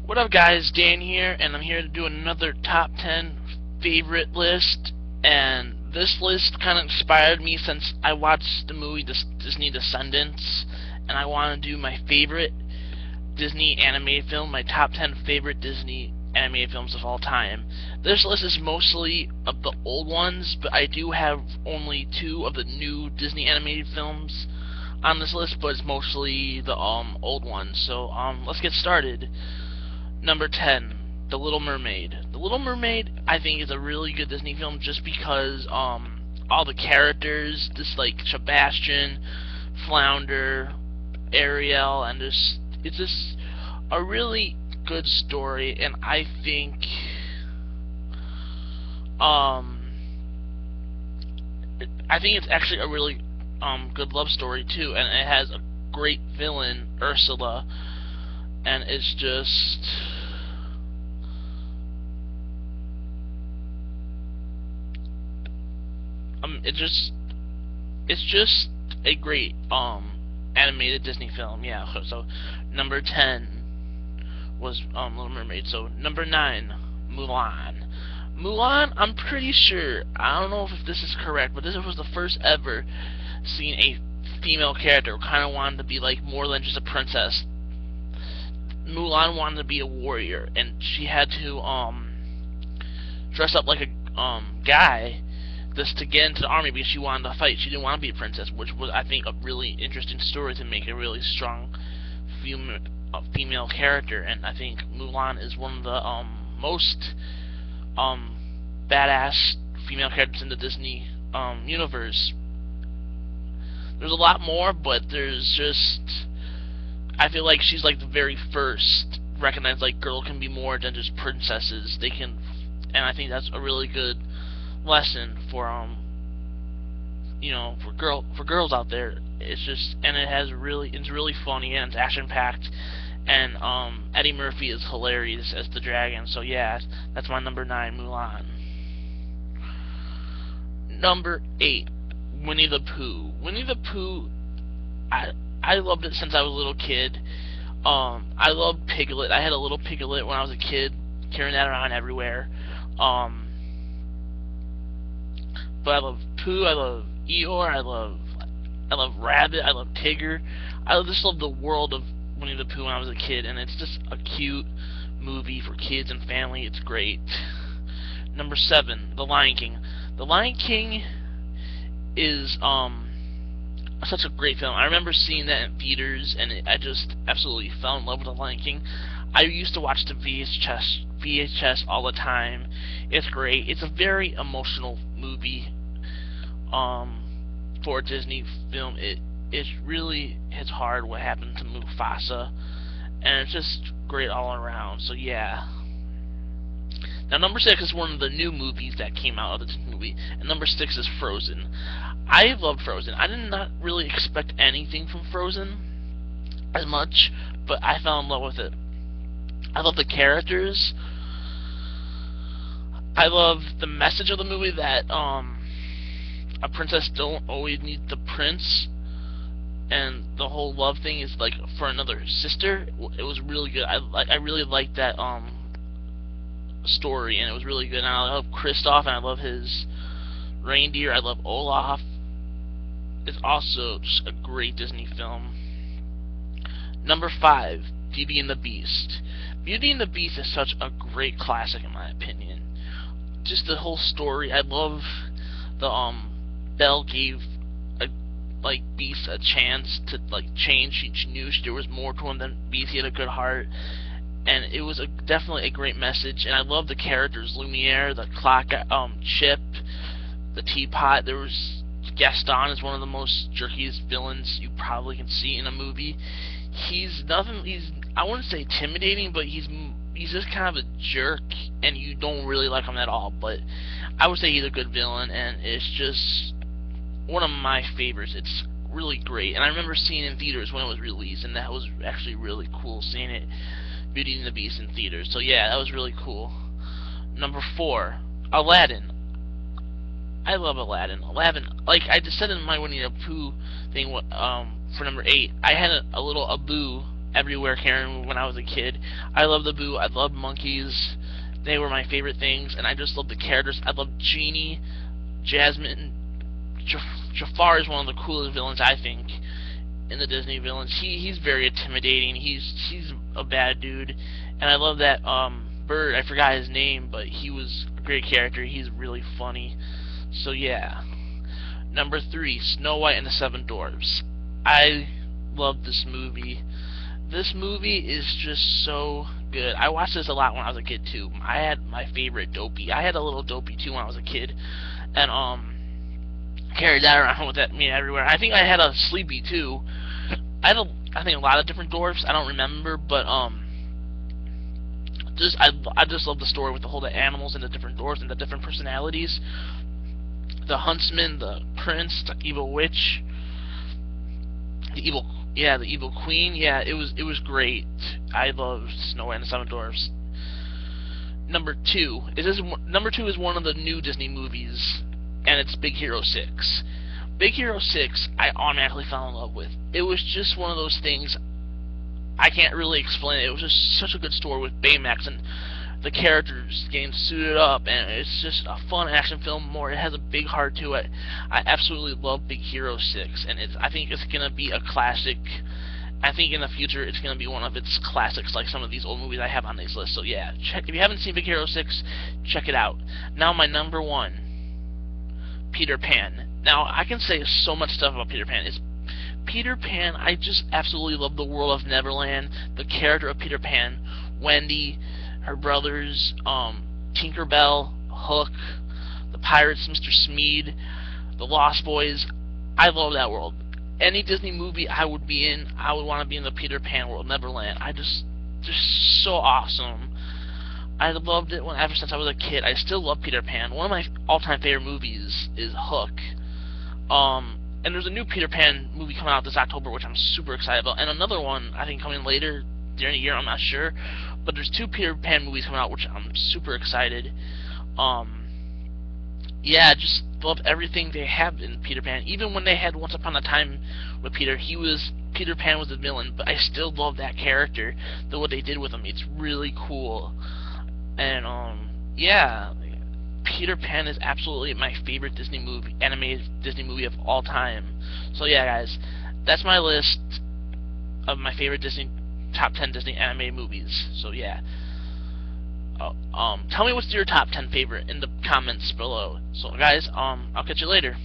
What up guys, Dan here, and I'm here to do another top 10 favorite list, and this list kind of inspired me since I watched the movie Disney Descendants, and I want to do my favorite Disney animated film, my top 10 favorite Disney animated films of all time. This list is mostly of the old ones, but I do have only 2 of the new Disney animated films on this list, but it's mostly the old ones. So let's get started. Number 10, The Little Mermaid. The Little Mermaid, I think, is a really good Disney film just because all the characters, just like Sebastian, Flounder, Ariel, and it's just a really good story, and I think it's actually a really good love story too, and it has a great villain, Ursula, and it's just it's just a great animated Disney film. Yeah. So number 10 was Little Mermaid. So number 9, Mulan. Mulan, I'm pretty sure, I don't know if this is correct, but this was the first ever seen a female character who kind of wanted to be like more than just a princess. Mulan wanted to be a warrior, and she had to dress up like a guy just to get into the army because she wanted to fight. She didn't want to be a princess, which was, I think, a really interesting story to make a really strong female character. And I think Mulan is one of the most badass female characters in the Disney universe. There's a lot more, but there's just, I feel like she's like the very first recognized like girl can be more than just princesses. They can, and I think that's a really good lesson for for girls out there. It's just, and it's really funny, and it's action packed, and Eddie Murphy is hilarious as the dragon. So yeah, that's my number 9, Mulan. Number 8, Winnie the Pooh. Winnie the Pooh, I loved it since I was a little kid. I loved Piglet. I had a little Piglet when I was a kid, carrying that around everywhere. But I love Pooh, I love Eeyore, I love Rabbit, I love Tigger. I just love the world of Winnie the Pooh when I was a kid, and it's just a cute movie for kids and family. It's great. Number 7, The Lion King. The Lion King is such a great film. I remember seeing that in theaters, and I just absolutely fell in love with The Lion King. I used to watch the VHS all the time. It's great. It's a very emotional movie for a Disney film. It really hits hard what happened to Mufasa, and it's just great all around. So yeah. Now number 6 is one of the new movies that came out of the Disney movie, and number 6 is Frozen. I loved Frozen. I did not really expect anything from Frozen as much, but I fell in love with it. I love the characters. I love the message of the movie that a princess don't always need the prince, and the whole love thing is like for another sister. It was really good. I really liked that story, and it was really good. And I love Kristoff, and I love his reindeer. I love Olaf. It's also just a great Disney film. Number 5, Beauty and the Beast. Beauty and the Beast is such a great classic in my opinion. Just the whole story. I love the Belle gave Beast a chance to change. She knew there was more to him than Beast. He had a good heart, and it was definitely a great message. And I love the characters: Lumiere, the clock, Chip, the teapot. There was Gaston is one of the most jerkiest villains you probably can see in a movie. I wouldn't say intimidating, but he's just kind of a jerk, and you don't really like him at all. But I would say he's a good villain, and it's just one of my favorites. It's really great, and I remember seeing it in theaters when it was released, and that was actually really cool, seeing it, Beauty and the Beast, in theaters. So yeah, that was really cool. Number 4, Aladdin. I love Aladdin. Aladdin, like I just said in my Winnie the Pooh thing, for number 8, I had a little Abu everywhere Karen when I was a kid. I love the Boo. I love monkeys. They were my favorite things, and I just love the characters. I love Genie, Jasmine. Jafar is one of the coolest villains, I think, in the Disney villains. He's very intimidating. He's a bad dude, and I love that bird. I forgot his name, but he was a great character. He's really funny. So yeah. Number 3, Snow White and the Seven Dwarfs. I love this movie. This movie is just so good. I watched this a lot when I was a kid too. I had my favorite Dopey. I had a little Dopey too when I was a kid, and carried that around with me everywhere. I think I had a Sleepy too. I think a lot of different dwarfs. I don't remember, but I just love the story with the whole animals and the different dwarfs and the different personalities. The huntsman, the prince, the evil witch, the evil queen. Yeah, it was great. I love Snow White and the Seven Dwarfs. Number 2 is one of the new Disney movies, and it's Big Hero 6. Big Hero 6, I automatically fell in love with. It was just one of those things, I can't really explain it. It was just such a good story with Baymax and the characters getting suited up, and it's just a fun action film. It has a big heart to it. I absolutely love Big Hero 6, and I think it's gonna be a classic. I think in the future it's gonna be one of its classics, like some of these old movies I have on these lists. So yeah, if you haven't seen Big Hero 6, check it out. Now my number 1, Peter Pan. Now I can say so much stuff about Peter Pan. Peter Pan, I just absolutely love the world of Neverland, the character of Peter Pan, Wendy, her brothers, Tinkerbell, Hook, the pirates, Mr. Smeed, the Lost Boys. I love that world. Any Disney movie I would be in, I would want to be in the Peter Pan world, Neverland. Just so awesome. I loved it ever since I was a kid. I still love Peter Pan. One of my all-time favorite movies is Hook. And there's a new Peter Pan movie coming out this October, which I'm super excited about, and another one I think coming later during the year. I'm not sure, but there's 2 Peter Pan movies coming out, which I'm super excited. Yeah, just love everything they have in Peter Pan. Even when they had Once Upon a Time with Peter Pan was the villain, but I still love that character, what they did with him. It's really cool. And yeah, Peter Pan is absolutely my favorite Disney movie, animated Disney movie of all time. So yeah, guys, that's my list of my favorite top 10 Disney animated movies. So yeah, tell me what's your top 10 favorite in the comments below. So guys, I'll catch you later.